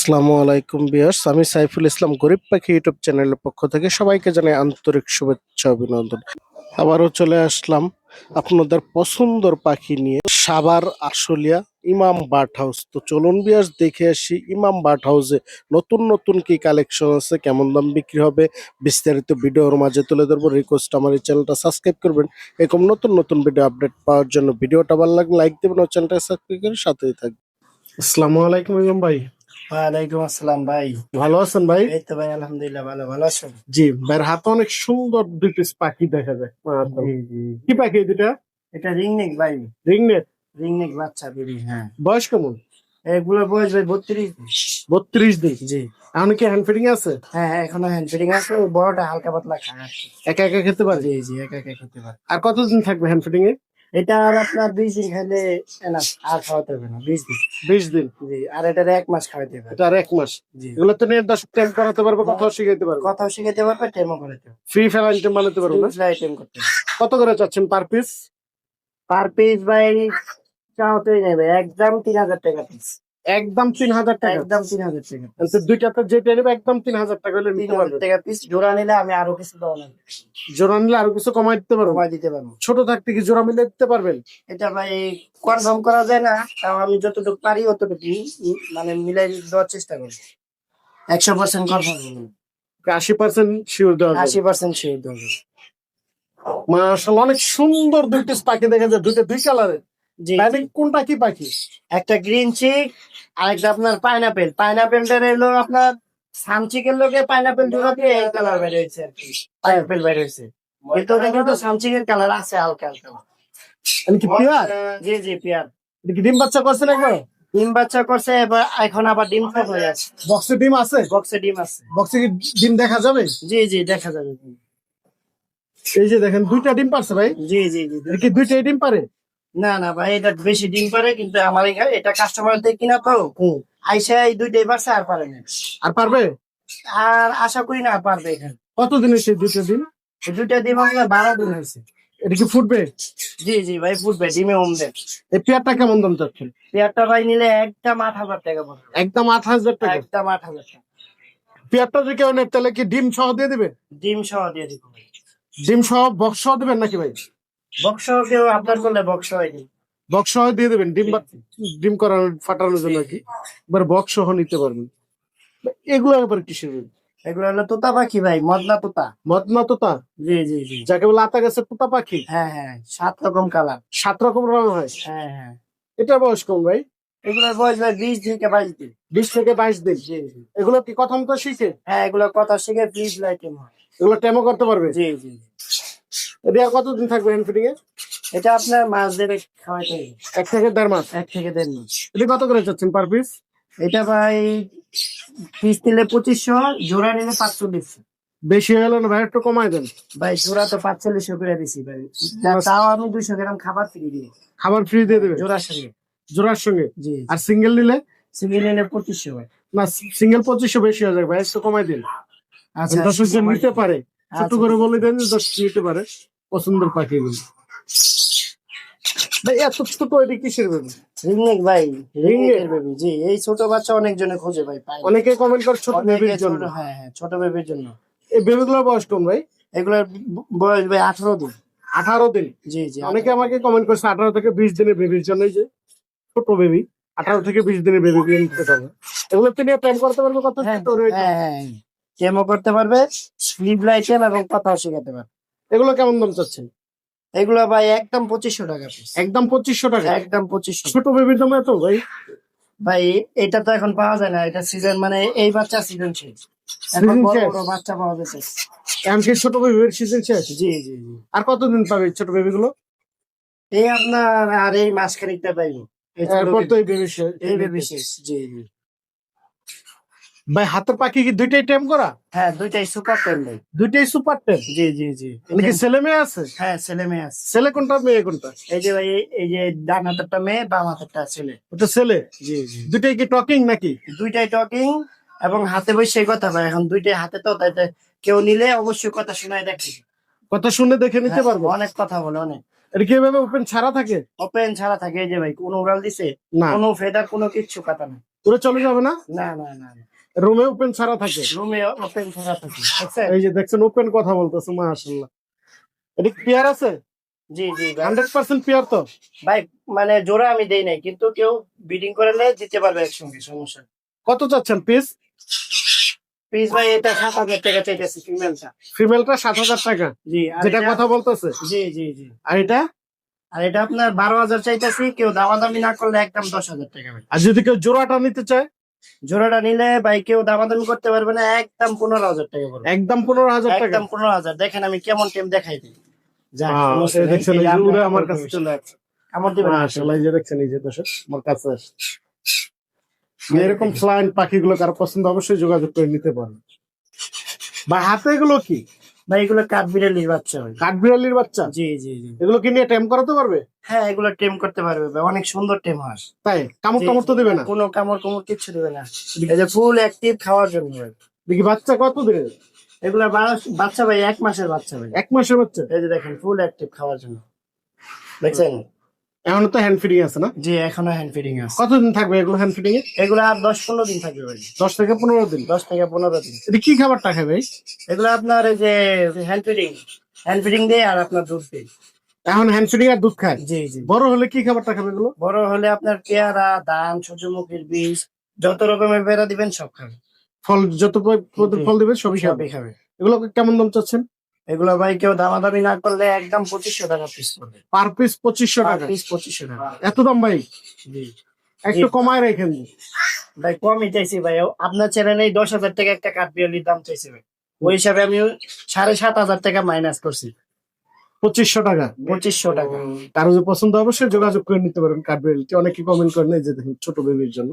আসসালামু আলাইকুম ভিউয়ার্স, আমি সাইফুল ইসলাম গরিব পাখি ইউটিউব চ্যানেলের পক্ষ থেকে সবাইকে জানাই আন্তরিক শুভেচ্ছা অভিনন্দন। আবারও চলে আসলাম আপনাদের পছন্দর পাখি নিয়ে সাভার আশুলিয়া ইমাম বার্ড হাউস। তো চলুন ভিউয়ার্স দেখে আসি ইমাম বার্ড হাউসে নতুন নতুন কি কালেকশন আছে, কেমন দাম বিক্রি হবে, বিস্তারিত ভিডিওর মাঝে তুলে ধরবো। রিকোয়েস্ট আমার এই চ্যানেলটা সাবস্ক্রাইব করবেন এরকম নতুন নতুন ভিডিও আপডেট পাওয়ার জন্য। ভিডিওটা ভালো লাগলে লাইক দেবেন ও চ্যানেলটা সাবস্ক্রাইব করে সাথেই থাকবেন। আসসালামু আলাইকুম ইমাম ভাই। ওয়ালাইকুম আসসালাম ভাই। ভালো আছেন ভাই? এই তো ভাই আলহামদুলিল্লাহ ভালো আছো? জি, ভাইয়ের হাতে অনেক সুন্দর দুই পিস পাখি দেখা যায়। জি জি। কি পাখি দুটা? এটা রিংনেক ভাই, রিংনেট। রিংনেক বাচ্চা বেবি। হ্যাঁ, বয়স কেমন? এগুলোর বয়স ভাই 32 দিন। 32 দিন। জি। এখন কি হ্যান্ড ফিডিং আছে? হ্যাঁ হ্যাঁ, এখনো হ্যান্ড ফিডিং আছে। ওই বড়টা হালকা পাতলা খায় আর কি। একা একা খেতে পারে? জি জি, একা একা খেতে পারে। আর কতদিন থাকবে হ্যান্ড ফিডিং এ? এটা আর আপনার 20 দিন খাইলে এনাফ, আর খাওয়াতে হবে না। 20 দিন। 20 দিন। জি, আর এটার 1 মাস খাওয়াতে হবে। এটা আর 1 মাস। জি। এগুলো তো নিয়ে 10 টাইম করাতে পারবো, কথাও শিখাইতে পারবো। কথাও শিখাতে পারবে, টেমও করাতে পারবে। ফ্রি ফেল আইটেম বানাতে পারবো না? ফ্লাই টেম করতে পারবে। কত করে চাচ্ছেন পার পিস? পার পিস ভাই চাওয়াতেই নেবে একদম 3000 টাকা পিস। একদম 3000 টাকা? একদম 3000 টাকা। তো দুইটাতে যেটা নেবে একদম 3000 টাকা হলে নিতে 3000 পারবে। টাকা পিস। জোড়া নিলে আমি আরো কিছু দেওয়া লাগবে, জোড়া নিলে আরো কিছু কমাই দিতে পারবো? কমাই দিতে পারবো। ছোট থাকতে কি জোড়া মিলে দিতে পারবেন? এটা ভাই কনফার্ম করা যায় না, তাও আমি যতটুকু পারি অতটুকু মানে মিলাই দেওয়ার চেষ্টা করি। 100% কনফার্ম, 80% শিওর দেওয়া যাবে? 80% শিওর দেবো। মাশাআল্লাহ, অনেক সুন্দর দুই পিস পাখি দেখা যায়, দুইটা দুই কালারের। জি, মানে কোনটা কি পাখি? একটা গ্রিন চিক আর একটা আপনার পাইনাপেল। পাইনাপেলটা এলো আপনার সামচিকের লোকে পাইনাপেল জোড়া দিয়ে এই কালার বের হয়েছে আর কি। পাইনাপেল বের হয়েছে, কিন্তু ওটা কিন্তু সামচিকের কালার আছে হালকা হালকা। মানে কি পিয়ার? জি জি, পিয়ার। এটা কি ডিম বাচ্চা করছেন একবার? ডিম বাচ্চা করছে, এবার এখন আবার ডিম ফট হয়ে আছে। বক্সে ডিম আছে? বক্সে ডিম আছে। বক্সে কি ডিম দেখা যাবে? জি জি, দেখা যাবে। এই যে দেখেন দুইটা ডিম পারছে ভাই। জি জি জি। এটা কি দুইটাই ডিম পারে? না না ভাই, এটা বেশি ডিম পারে, কিন্তু আমার এখানে এটা কাস্টমার দিয়ে কিনা তো আইসা এই দুইটাই পারছে, আর পারে না। আর পারবে? আর আশা করি না আর পারবে এখানে। কতদিনে সেই দুইটা ডিম? এই দুইটা ডিম আমার 12 দিন হয়েছে। এটা কি ফুটবে? জি জি ভাই, ফুটবে, ডিমে ওমবে। এই পেয়ারটা কেমন দাম চাচ্ছেন? পেয়ারটা ভাই নিলে একদম 8000 টাকা পড়বে। একদম 8000 টাকা? একদম 8000 টাকা। পেয়ারটা যদি কেউ নেয় তাহলে কি ডিম সহ দিয়ে দিবে? ডিম সহ দিয়ে দিব ভাই। ডিম সহ বক্স সহ দিবেন নাকি ভাই? বক্স সহ কেউ আপনার করলে বক্স সহ দিই। বক্স সহ দিয়ে দিবেন ডিম ডিম করানোর ফাটানোর জন্য কি? এবার বক্স সহ নিতে পারবেন। এগুলো আবার কিসের? এগুলো হলো তোতা পাখি ভাই, মদনা তোতা। মদনা তোতা? জি জি জি। যাকে বলে আতা গাছের তোতা পাখি? হ্যাঁ হ্যাঁ, 7 রকম কালার। 7 রকম রং হয়? হ্যাঁ হ্যাঁ। এটা বয়স কম ভাই? এগুলোর বয়স ভাই 20 থেকে 22 দিন। 20 থেকে 22 দিন। জি জি। এগুলো কি কথা মতো শিখে? হ্যাঁ, এগুলো কথা শিখে ফ্রিজ লাইটেম হয়। এগুলো টেমো করতে পারবে? জি জি। এটা আর কতদিন থাকবে হ্যান্ড ফিডিং এ? এটা আপনার মাছ দেবে খাওয়াইতে হবে। 1 থেকে 1.5 মাস? 1 থেকে 1.5 মাস। এটা কত করে চাচ্ছেন পার পিস? এটা ভাই পিস নিলে 2500, জোড়া নিলে 4500। বেশি হয়ে গেল না ভাই, একটু কমাই দেন। ভাই জোড়া তো 4500 করে দিছি ভাই, তাও আমি 200 গ্রাম খাবার ফ্রি দিই। খাবার ফ্রি দিয়ে দেবে জোড়ার সঙ্গে? জোড়ার সঙ্গে। জি। আর সিঙ্গেল নিলে? সিঙ্গেল নিলে 2500 ভাই। না, সিঙ্গেল 2500 বেশি হয়ে যাবে ভাই, একটু কমাই দিন। আচ্ছা, 10 জন নিতে পারে, ছোট আচ্ছা। করে বলে দেন যে 10 নিতে পারে পছন্দের পাখিগুলো। ভাই এত ছোট এটা কিসের বেবি? রিংনেক ভাই, রিংনেক রিংনেকের বেবি। জি, এই ছোট বাচ্চা অনেকজনে খোঁজে ভাই, পায় না। অনেকে কমেন্ট করে ছোট অনেকে বেবির জন্য। হ্যাঁ হ্যাঁ, ছোট বেবির জন্য। এই বেবিগুলোর বয়স কম ভাই? এগুলোর বয়স ভাই 18 দিন। 18 দিন? জি জি। অনেকে আমাকে কমেন্ট করছে 18 থেকে 20 দিনের বেবির জন্য, এই যে ছোট বেবি 18 থেকে 20 দিনের বেবি নিতে পারবে। এগুলো নিয়ে প্ল্যান করতে পারবে কত? হ্যাঁ হ্যাঁ, কেমো করতে পারবে, স্লিপ লাইটেম এবং কথাও শেখাতে পারবে। এগুলো কেমন দাম চাচ্ছেন? এগুলো ভাই একদম 2500 টাকা পিস। একদম 2500 টাকা? একদম 2500। ছোট বেবির দাম এত ভাই? ভাই এটা তো এখন পাওয়া যায় না, এটা সিজন, মানে এই বাচ্চা সিজন শেষ। এখন বড় বড় বাচ্চা পাওয়া যাচ্ছে। এমনকি ছোট বেবির সিজন শেষ? জি জি জি। আর কতদিন পাবে ছোট বেবিগুলো? এই আপনার আর এই মাস খানিকটা পাইবো। এরপর তো এই বেবি শেষ। এই বেবি শেষ। জি জি। ভাই হাতের পাখি কি দুইটাই টেম করা? হ্যাঁ, দুইটাই সুপার টেন ভাই। দুইটাই সুপার টেম? জি জি জি। নাকি ছেলে মেয়ে আছে? হ্যাঁ, ছেলে মেয়ে আছে। ছেলে কোনটা মেয়ে কোনটা? এই যে ভাই, এই যে ডান হাতেরটা মেয়ে, বাম হাতেরটা ছেলে। ওটা ছেলে? জি জি। দুইটাই কি টকিং নাকি? দুইটাই টকিং এবং হাতে বসে কথা ভাই। এখন দুইটাই হাতে তো, তাই কেউ নিলে অবশ্যই কথা শোনায় দেখে। কথা শুনে দেখে নিতে পারবো? অনেক কথা বলে, অনেক। এটা কি এভাবে ওপেন ছাড়া থাকে? ওপেন ছাড়া থাকে। এই যে ভাই, কোনো উড়াল দিছে, না। কোনো ফেদার, কোনো কিচ্ছু কথা নাই। উড়ে চলে যাবে না? না না না, রুমে ওপেন ছাড়া থাকে? রুমে ওপেন করা থাকে, বুঝছেন? এই যে দেখছেন ওপেন কথা বলতেছে, মাশাআল্লাহ। এটা পেয়ার আছে? জি জি ভাই। 100% পেয়ার তো? ভাই মানে জোড়া আমি দেই নাই, কিন্তু কেউ বিডিং করলে দিতে পারবে একসঙ্গে, সমস্যা নেই। কত চাচ্ছেন পিস? পিস ভাই এটা 7,000 টাকা চাইতেছি ফিমেলটা। ফিমেলটা 7,000 টাকা, জি আর যেটা এটা- কথা বলতেছে। জি জি জি। আর এটা? আর এটা আপনার 12,000 চাইতেছি, কেউ দামাদামি না করলে একদম 10,000 টাকা ভাই। আর যদি কেউ জোড়াটা নিতে চায়? জোড়াটা নিলে ভাই কেউ দামাদামি করতে পারবে না, একদম 15,000 টাকা পড়বে। একদম 15,000 টাকা। একদম 15,000। দেখেন আমি কেমন টেম দেখাই দিই। যা সমস্যা এই নেই, দেখছেন, এই এই যে আপনি উড়ে আমার আমার কাছে চলে আসছে। কামড় দিবেন না। মাশাআল্লাহ, এই যে দেখছেন, এই যে দর্শক আমার কাছে আসছে। এরকম ফ্লাইং পাখিগুলো কারো পছন্দ অবশ্যই যোগাযোগ করে নিতে পারেন। বা হাতে এগুলো কি? ভাই এগুলো কাঠবিড়ালির বাচ্চা ভাই। কাঠবিড়ালির বাচ্চা? জি জি জি। এগুলো কি নিয়ে টেম করাতে পারবে? হ্যাঁ এগুলো টেম করতে পারবে ভাই, অনেক সুন্দর টেম হাঁস। তাই কামড় জি, টামড় তো জি, দেবে না? কোনো কামড় কুমড় কিচ্ছু দেবে না, এই যে ফুল অ্যাক্টিভ খাওয়ার জন্য ভাই। দেখি বাচ্চা কত দিনের? এগুলা বাচ্চা ভাই 1 মাসের বাচ্চা ভাই। 1 মাসের বাচ্চা? এই যে দেখেন ফুল অ্যাক্টিভ খাওয়ার জন্য, দেখছেন? এখনো তো হ্যান্ড ফিডিং আছে না? জি এখনো হ্যান্ড ফিডিং আছে। কতদিন থাকবে এগুলো হ্যান্ড ফিডিং এ? এগুলা আর 10-15 দিন থাকবে ভাই। 10 থেকে 15 দিন? 10 থেকে 15 দিন। এটা কি খাবারটা খাবে? এগুলো আপনার এই যে হ্যান্ড ফিডিং দিয়ে আর আপনার দুধ দিয়ে। এখন হ্যান্ড ফিডিং আর দুধ খায়? জি জি। বড় হলে কি খাবারটা খাবে এগুলো? বড় হলে আপনার পেয়ারা, ধান, সূর্যমুখীর বীজ, যত রকমের পেয়ারা দিবেন সব খাবে। ফল যত ফল দিবে সবই খাবে? সবই খাবে। এগুলো কেমন দাম চাচ্ছেন? এগুলো ভাই কেউ দামাদামি না করলে একদম 2500 টাকা পিস পড়বে। পার পিস 2500 টাকা? পিস 2500 টাকা। এত দাম ভাই? জি একটু কমায় রাখেন। ভাই, কমই চাইছি ভাই। আপনার চ্যানেলে 10,000 টাকা একটা কাঠবিড়ালির দাম চাইছি ভাই, ওই হিসাবে আমি 7,500 টাকা মাইনাস করছি। 2500 টাকা? 2500 টাকা। কারো যদি পছন্দ অবশ্যই যোগাযোগ করে নিতে পারেন। কাঠবিড়ালিটি অনেকে কমেন্ট করেন, এই যে দেখুন ছোট বেবির জন্য।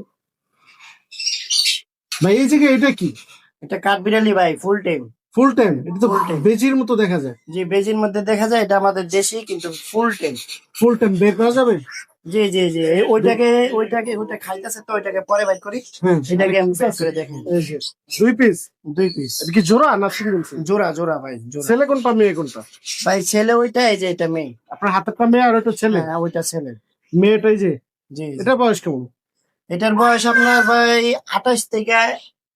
ভাই এই জায়গায় এটা কি? এটা কাঠবিড়ালি ভাই, ফুল টাইম। Full time? এটা তো Full time। বেজির মতো দেখা যায়। জি বেজির মধ্যে দেখা যায়, এটা আমাদের দেশি কিন্তু ফুল টাইম। ফুল টাইম বের করা যাবে? জি জি জি। ওইটা খাইতেছে তো, ওইটাকে পরে বাইর করি। হ্যাঁ। এটাকে আমি বের করে দেখেন। এই যে 2 পিস? 2 পিস। এটা কি জোড়া না সিঙ্গেল? জোড়া জোড়া ভাই, জোড়া। ছেলে কোনটা মেয়ে কোনটা? ভাই ছেলে ওইটা, এই যে এটা মেয়ে। আপনার হাতেরটা মেয়ে আর ওটা ছেলে? হ্যাঁ ওইটা ছেলে। মেয়েটাই যে? জি জি। এটা বয়স কেমন? এটার বয়স আপনার ভাই 28 থেকে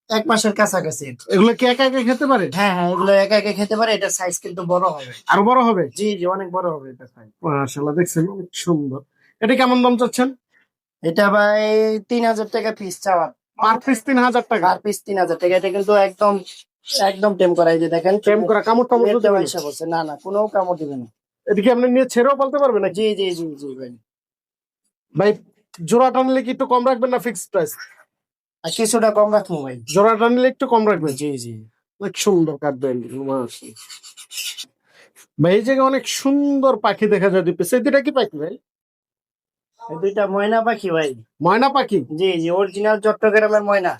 1 মাসের কাছাকাছি। এগুলো কি একা একা খেতে পারে? হ্যাঁ হ্যাঁ, এগুলো একা একা খেতে পারে। এটা সাইজ কিন্তু বড় হবে। আরো বড় হবে? জি জি, অনেক বড় হবে এটা সাইজ। মাশাআল্লাহ, দেখছেন অনেক সুন্দর। এটা কেমন দাম চাচ্ছেন? এটা ভাই 3,000 টাকা পিস চাওয়া। পার পিস 3,000 টাকা? পার পিস 3,000 টাকা। এটা কিন্তু একদম একদম টেম করা, এই যে দেখেন টেম করা, কামড় টামড় তো দেবে না? পয়সা বলছে না না, কোনো কামড় দিবে না। এদিকে আপনি নিয়ে ছেড়েও বলতে পারবেন নাকি? জি জি জি জি ভাই। ভাই জোড়াটা নিলে কি একটু কম রাখবেন না ফিক্সড প্রাইস? আর কিছুটা কম রাখবো ভাই। জোড়াটা নিলে একটু কম রাখবেন? জি জি। অনেক সুন্দর কাটবেন। ভাই এই জায়গায় অনেক সুন্দর পাখি দেখা যায় দুই পিস। এই দুইটা কি পাখি ভাই? এই দুইটা ময়না পাখি ভাই। ময়না পাখি? জি জি, অরিজিনাল চট্টগ্রামের ময়না,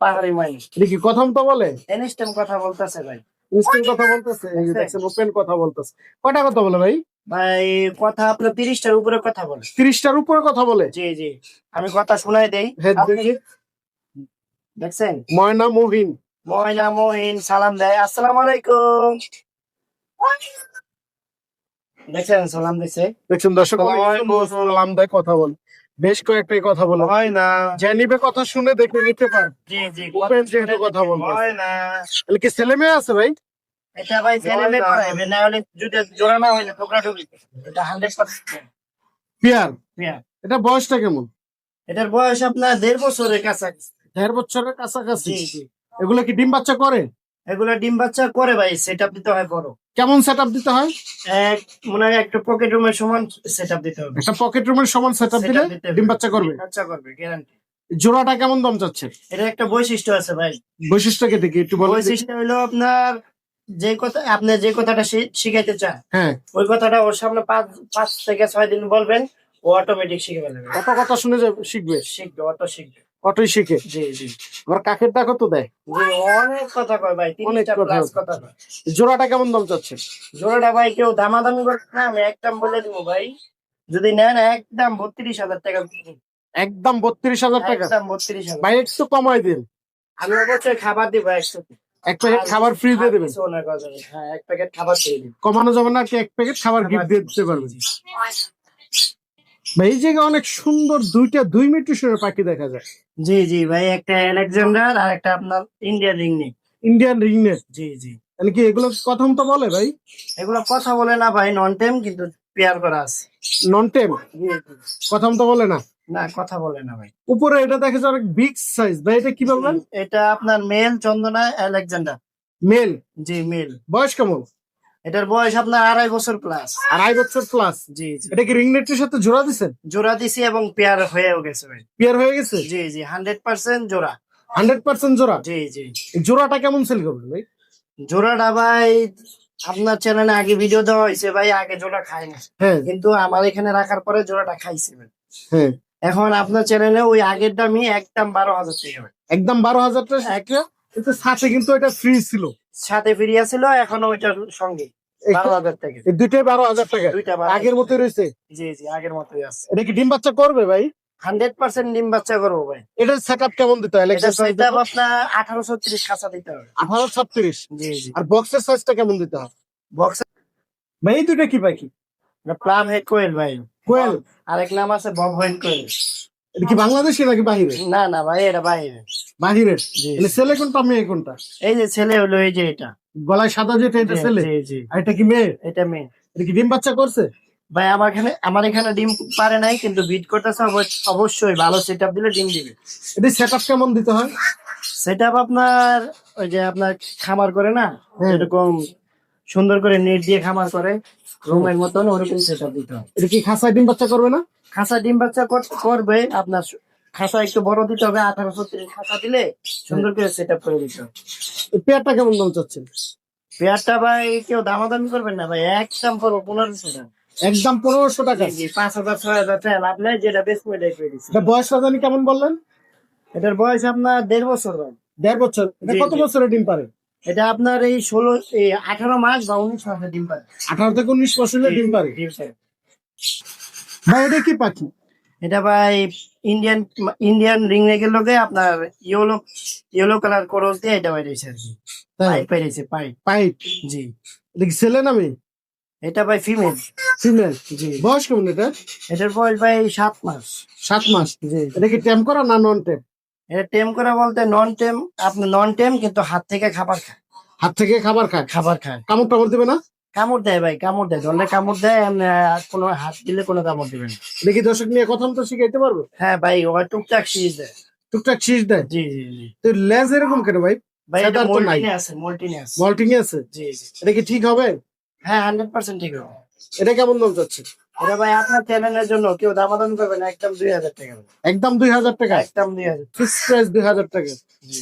পাহাড়ি ময়না। এটা কি কথা তো বলে? এনিস্টেম কথা বলতেছে ভাই। ইনস্ট্যান্ট কথা বলতেছে? এই যে দেখছেন ওপেন কথা বলতেছে। কয়টা কথা বলে ভাই? ভাই কথা আপনার 30টার উপরে কথা বলে। 30টার উপরে কথা বলে? জি জি, আমি কথা শোনাই দেই। হ্যাঁ আপনি দেখি। দেখছেন? ময়না মহিন। ময়না মহিন সালাম দেয়, আসসালামু আলাইকুম। দেখছেন সালাম দিছে। দেখছেন দর্শক, অনেক সুন্দর সালাম দেয়, কথা বলে। বেশ কয়েকটাই কথা বলে। ময়না। যে নিবে কথা শুনে দেখে নিতে পারে। জি জি, ওপেন যেহেতু কথা বলতে। ময়না। তাহলে কি ছেলে মেয়ে আছে ভাই? এটা ভাই ছেলে মেয়ে করাইবে, না হলে যদি জোড়া না হইলে টোকরা টুকরি। এটা 100% পিয়ার? পেয়ার। এটা বয়সটা কেমন? এটার বয়স আপনার 1.5 বছরের কাছাকাছি। 1.5 বছরের কাছাকাছি? জি জি। এগুলো কি ডিম বাচ্চা করে? এগুলা ডিম বাচ্চা করে ভাই, সেটআপ দিতে হয় বড়। কেমন সেটআপ দিতে হয়? এক মনে হয় একটা পকেট রুমের সমান সেটআপ দিতে হবে। একটা পকেট রুমের সমান সেটআপ দিলে Setup দিতে হবে। ডিম বাচ্চা করবে? বাচ্চা করবে গ্যারান্টি। জোড়াটা কেমন দাম চাচ্ছে? এটা একটা বৈশিষ্ট্য আছে ভাই। বৈশিষ্ট্য কি দেখি একটু বলেন দেখি। বৈশিষ্ট্য হলো আপনার আপনি যে কথাটা শিখাইতে চান, হ্যাঁ। ওই কথাটা ওর সামনে 5 থেকে 6 দিন বলবেন, ও অটোমেটিক শিখে ফেলবে। কত কথা শুনে শিখবে? শিখবে, অটো শিখবে। অটোই শিখে? জি জি আবার কাকের ডাকও তো দেয়? জি, অনেক কথা কয় ভাই, অনেক 30টা কথা। প্লাস কথা কয়। জোড়াটা কেমন দাম চাচ্ছে? জোড়াটা ভাই কেউ দামাদামি করবে না, আমি একদম বলে দিব ভাই। যদি নেন একদম 32,000 টাকা। একদম 32,000 টাকা? একদম 32,000। ভাই একটু কমাই দিন। আমি অবশ্যই খাবার দিব একসাথে। এক প্যাকেট খাবার ফ্রি দিয়ে দেবেন? কিছু না কথা নেই। হ্যাঁ, 1 প্যাকেট খাবার দিয়ে দিন। কমানো যাবে না? কি এক প্যাকেট খাবার গিফট দিয়ে দিতে পারবেন? জি। ভাই এই জায়গায় অনেক সুন্দর দুইটা 2 মিটারের পাখি দেখা যায়। জি জি ভাই, একটা আলেকজান্ডার আর একটা আপনার ইন্ডিয়ান রিংনেক। ইন্ডিয়ান রিংনেট। জি জি, মানে কি এগুলো প্রথম তো বলে ভাই? এগুলো কথা বলে না ভাই, নন টেম কিন্তু পেয়ার করা আছে। নন টেম, জি জি। প্রথম তো বলে না। না, কথা বলে না ভাই। উপরে এটা দেখে অনেক বিগ সাইজ ভাই, এটা কি বলবেন? এটা আপনার মেল চন্দনা আলেকজান্ডার। মেল। জি মেল। বয়স কেমন? এটার বয়স আপনার 2.5 বছর প্লাস। 2.5 বছর প্লাস। জি জি, এটা কি রিংনেটের সাথে জোড়া দিছেন? জোড়া দিছি এবং পেয়ার হয়েও গেছে ভাই। পেয়ার হয়ে গেছে? জি জি, 100% জোড়া। 100% জোড়া। জি জি। এই জোড়াটা কেমন সেল করবেন ভাই? জোড়াটা ভাই আপনার চ্যানেলে আগে ভিডিও দেওয়া হয়েছে ভাই, আগে জোড়া খাই না, হ্যাঁ কিন্তু আমার এখানে রাখার পরে জোড়াটা খাইছে ভাই। হ্যাঁ। এখন আপনার চ্যানেলে ওই আগের দামই একদম 12,000 টাকা ভাই। একদম 12,000 টাকা একটা, কিন্তু সাথে কিন্তু এটা ফ্রি ছিল। সাথে ফ্রি ছিল, এখন ওইটার সঙ্গে 12,000 টাকা। এই দুইটাই 12,000 টাকা। দুইটা 12,000 আগের মতোই রয়েছে। জি জি, আগের মতোই আছে। এটা কি ডিম বাচ্চা করবে ভাই? 100% ডিম বাচ্চা করবো ভাই। এটার সেটআপ কেমন দিতে হয়? এটা সেটআপ আপনার 1836 খাঁচা দিতে হবে। 1836। জি জি। আর বক্সের সাইজটা কেমন দিতে হয় বক্স ভাই? এই দুইটা কি পাখি? প্লাম হেড কোয়েল ভাই। কোয়েল। আরেক নাম আছে বব হেড কোয়েল। এটা কি বাংলাদেশি নাকি বাহিরে? না না ভাই, এটা বাইরে। বাহিরের। জি। মানে ছেলে কোনটা মেয়ে কোনটা? এই যে ছেলে হলো, এই যে এটা। গলায় সাদা যেটা এটা জি ছেলে, জি জি। আর এটা কি মেয়ে? এটা মেয়ে। এটা কি ডিম বাচ্চা করছে? ভাই আমার এখানে ডিম পারে নাই, কিন্তু বিট করতেছে, অবশ্যই ভালো সেটআপ দিলে ডিম দিবে। এটা সেটআপ কেমন দিতে হয়? সেটআপ আপনার ওই যে আপনার খামার করে না, হ্যাঁ। এরকম সুন্দর করে নেট দিয়ে খামার করে রুমের মতন, ওরকম সেটআপ দিতে হয়। এটা কি খাসায় ডিম বাচ্চা করবে না? খাঁচা ডিম বাচ্চা করবে আপনার, খাঁচা একটু বড় দিতে হবে, 1830 খাঁচা দিলে সুন্দর করে সেটআপ করে দিতে হবে। এই পেয়ারটা কেমন দাম চাচ্ছেন? পেয়ারটা ভাই কেউ দামাদামি করবেন না ভাই, একদম পড়বো 1500 টাকা। একদম 1500 টাকা। জি, 5,000 6,000 টাকা লাভ নেই, যেটা বেশ এটাই করে দিচ্ছি। এটা বয়স রাজানি কেমন বললেন? এটার বয়স আপনার 1.5 বছর ভাই। 1.5 বছর। এটা জি, কত জি। বছরে ডিম পারে? এটা আপনার এই 18 মাস বা 19 মাসে ডিম পারে। 18 থেকে 19 বছরে ডিম পারে। ডিম পারে। ভাই এটা কি পাখি? এটা ভাই ইন্ডিয়ান ইন্ডিয়ান রিং নেকের লগে আপনার ইয়েলো ইয়েলো কালার করস দিয়ে এটা বাইরেছে আর কি। তাই? পাইপ বাইরেছে, পাইপ। পাইট। জি। এটা কি ছেলে না মেয়ে? এটা ভাই ফিমেল। ফিমেল। জি। বয়স কেমন এটা? এটার বয়স ভাই 7 মাস। 7 মাস। জি। এটা কি টেম করা না নন টেম? এটা টেম করা বলতে নন টেম, আপনার নন টেম কিন্তু হাত থেকে খাবার খায়। হাত থেকে খাবার খায়? খাবার খায়। কামড় টামড় দিবে না? কামড় দেয় ভাই, কামড় দেয়, ধরলে কামড় দেয়, এমনি আর কোনো হাত দিলে কোনো কামড় দিবে না। দেখি দর্শক নিয়ে কথা মতো শিখাইতে পারবো? হ্যাঁ ভাই, ও টুকটাক শিজ দেয়। টুকটাক শীষ দেয়? জি জি জি। তো লেজ এরকম কেন ভাই? ভাই এটা সাদা তো নাই। মল্টিনে আছে, মল্টিনে আছে। মল্টিং আছে? জি জি। এটা কি ঠিক হবে? হ্যাঁ 100% ঠিক হবে। এটা কেমন দাম চাচ্ছে? এটা ভাই আপনার চ্যানেলের জন্য কেউ দামাদামি করবে না, একদম 2,000 টাকা। একদম 2000 টাকা। একদম 2,000। ফিক্স প্রাইস 2000 টাকা। জি।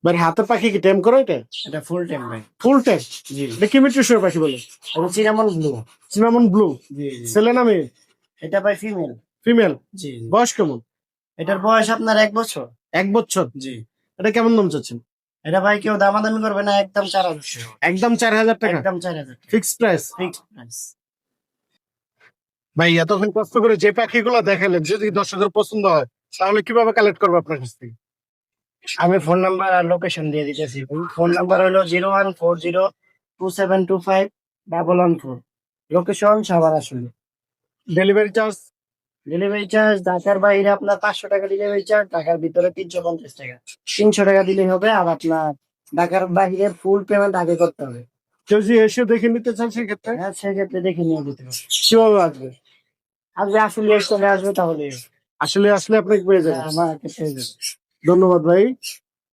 ভাই হাতের পাখি কি টেম করে এটা? এটা ফুল টাইম ভাই। ফুল টেম। জি। এটা কি মিউটেশন পাখি বলে? এটা চিনামন ব্লু। Cinnamon blue. জি জি। ছেলে না মেয়ে? এটা ভাই ফিমেল। ফিমেল। জি জি। বয়স কেমন? এটার বয়স আপনার 1 বছর। 1 বছর। জি। এটা কেমন দাম চাচ্ছেন? এটা ভাই কেউ দামাদামি করবে না, একদম 4,000 টাকা। একদম 4000 টাকা। একদম 4,000 টাকা। Fix price. Fixed price. ভাই এতক্ষণ কষ্ট করে যে পাখিগুলো দেখালেন, যদি দর্শকদের পছন্দ হয় তাহলে কিভাবে কালেক্ট করবে আপনার কাছ থেকে? আমি ফোন নাম্বার আর লোকেশন দিয়ে দিতেছি। ফোন নাম্বার হলো 01402751114। লোকেশন সাভার আসলে। Delivery charge? ডেলিভারি চার্জ ঢাকার বাইরে আপনার 500 টাকা ডেলিভারি চার্জ, ঢাকার ভিতরে 350 টাকা। 300 টাকা দিলেই হবে। আর আপনার ঢাকার বাইরে ফুল পেমেন্ট আগে করতে হবে। কেউ যদি এসে দেখে নিতে চান সেক্ষেত্রে হ্যাঁ, সেক্ষেত্রে দেখে নিয়ে দিতে হবে। কিভাবে আসবে? আসবে, আসলে চলে আসবে তাহলে। আসলে আসলে আপনাকে পেয়ে যাবেন। আমার কাছে ধন্যবাদ ভাই।